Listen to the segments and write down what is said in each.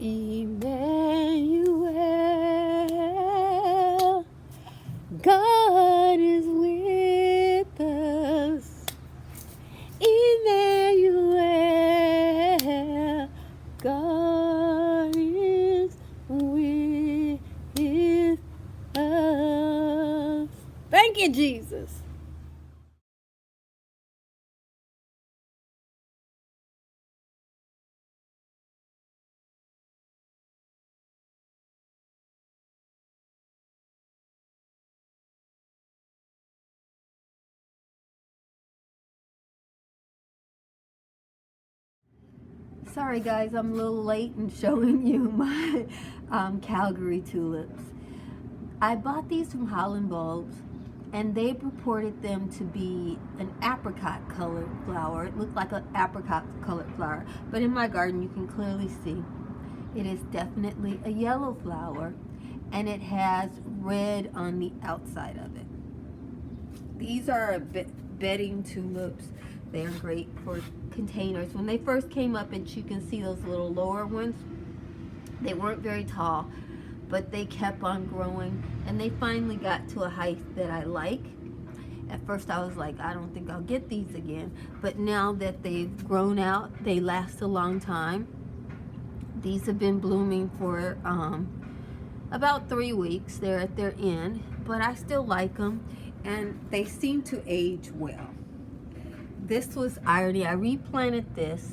Emmanuel, God is with us. Emmanuel, God is with us. Thank you, Jesus. Sorry guys, I'm a little late in showing you my Calgary tulips. I bought these from Holland Bulbs, and they purported them to be an apricot colored flower. It looked like an apricot colored flower, but in my garden you can clearly see it is definitely a yellow flower, and it has red on the outside of it. These are bedding tulips. They're great for containers. When they first came up, and you can see those little lower ones, they weren't very tall, but they kept on growing, and they finally got to a height that I like. At first I was like, I don't think I'll get these again, but now that they've grown out, they last a long time. These have been blooming for about 3 weeks. They're at their end, but I still like them, and they seem to age well. This was irony. I replanted this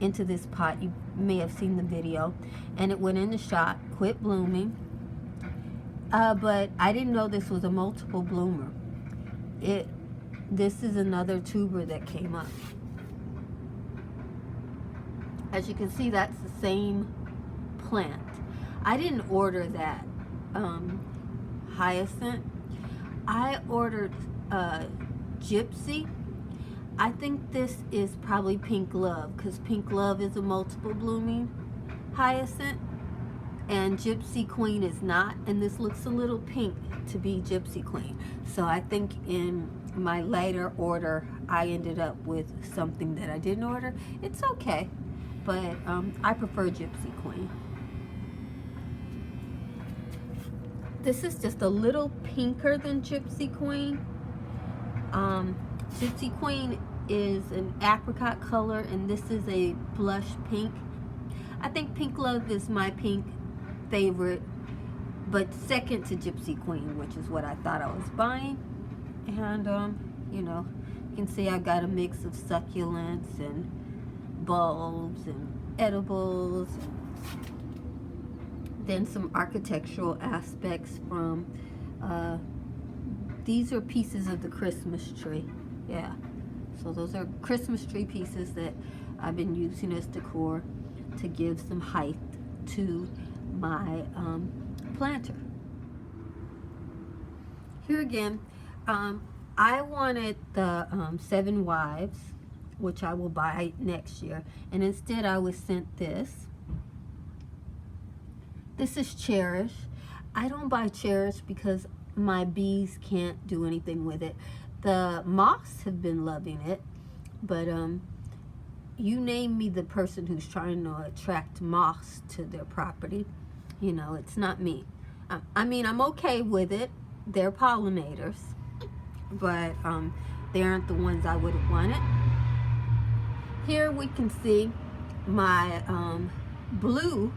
into this pot. You may have seen the video, and it went in the shot, quit blooming, but I didn't know this was a multiple bloomer. This is another tuber that came up. As you can see, that's the same plant. I didn't order that hyacinth. I ordered gypsy. I think this is probably pink love, because pink love is a multiple blooming hyacinth, and gypsy queen is not, and this looks a little pink to be gypsy queen. So I think in my later order I ended up with something that I didn't order. It's okay, but I prefer gypsy queen. This is just a little pinker than gypsy queen. Gypsy queen is an apricot color, and this is a blush pink. I think pink love is my pink favorite, but second to gypsy queen, which is what I thought I was buying. And you know, you can see I've got a mix of succulents and bulbs and edibles, then some architectural aspects from these are pieces of the Christmas tree. Yeah, so those are Christmas tree pieces that I've been using as decor to give some height to my planter. Here again, I wanted the 7 Wives, which I will buy next year, and instead I was sent this. This is Cherish. I don't buy Cherish because my bees can't do anything with it. The moths have been loving it, but you name me the person who's trying to attract moths to their property. You know, it's not me. I mean, I'm okay with it. They're pollinators, but they aren't the ones I would have wanted. Here we can see my blue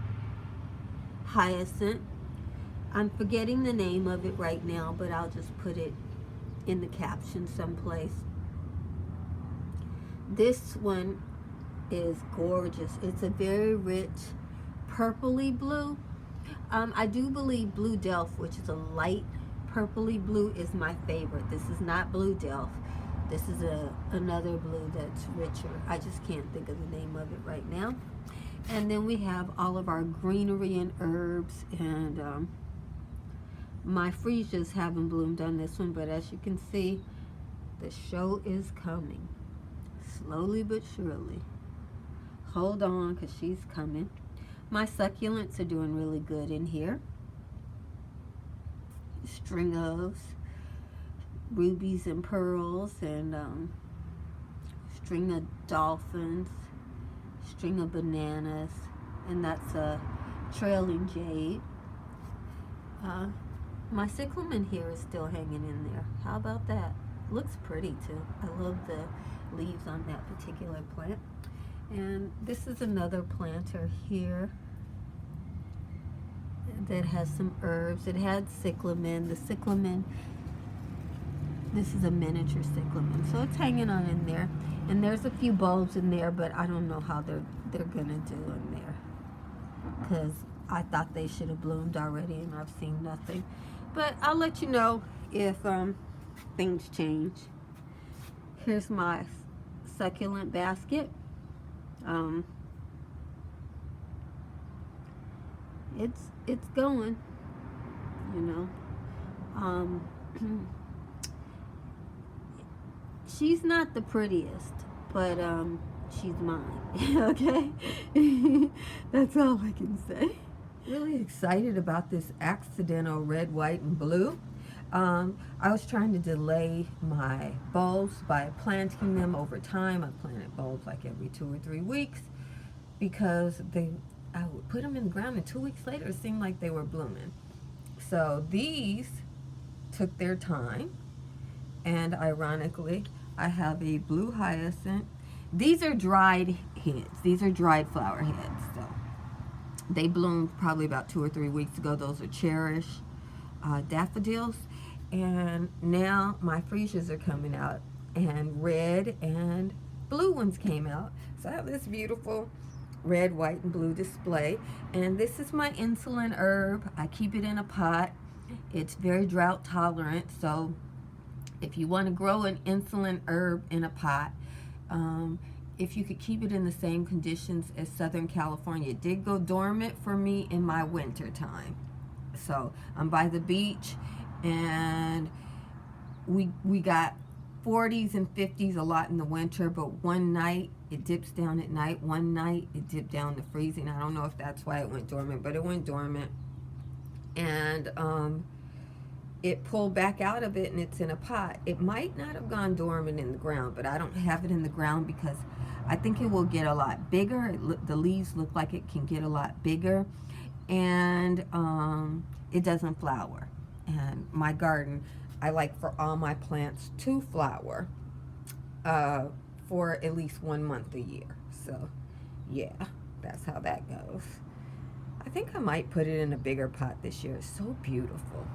hyacinth. I'm forgetting the name of it right now, but I'll just put it in the caption someplace. This one is gorgeous. It's a very rich purpley blue. I do believe Blue Delft, which is a light purpley blue, is my favorite. This is not Blue Delft. This is another blue that's richer. I just can't think of the name of it right now. And then we have all of our greenery and herbs, and my freesias haven't bloomed on this one, but as you can see, the show is coming. Slowly but surely. Hold on, because she's coming. My succulents are doing really good in here. String of rubies and pearls, and string of dolphins, string of bananas, and that's a trailing jade. My cyclamen here is still hanging in there. How about that? Looks pretty too. I love the leaves on that particular plant. And this is another planter here that has some herbs. It had cyclamen. The cyclamen, this is a miniature cyclamen, so it's hanging on in there. And there's a few bulbs in there, but I don't know how they're gonna do in there, because I thought they should have bloomed already, and I've seen nothing. But I'll let you know if things change. Here's my succulent basket. It's going, you know. She's not the prettiest, but she's mine. Okay. That's all I can say. Really excited about this accidental red, white, and blue. I was trying to delay my bulbs by planting them over time. I planted bulbs like every 2 or 3 weeks, because I would put them in the ground, and 2 weeks later it seemed like they were blooming. So these took their time, and ironically I have a blue hyacinth. These are dried heads. These are dried flower heads. So they bloomed probably about 2 or 3 weeks ago. Those are cherish daffodils. And now my freesias are coming out, and red and blue ones came out. So I have this beautiful red, white, and blue display. And this is my insulin herb. I keep it in a pot. It's very drought tolerant. So if you want to grow an insulin herb in a pot, if you could keep it in the same conditions as Southern California. It did go dormant for me in my winter time. So I'm by the beach, and we got 40s and 50s a lot in the winter, but one night it dips down at night. One night it dipped down to freezing. I don't know if that's why it went dormant, but it went dormant. And it pulled back out of it, and it's in a pot. It might not have gone dormant in the ground, but I don't have it in the ground because I think it will get a lot bigger. The leaves look like it can get a lot bigger, and it doesn't flower. And my garden, I like for all my plants to flower for at least 1 month a year. So yeah, that's how that goes. I think I might put it in a bigger pot this year. It's so beautiful.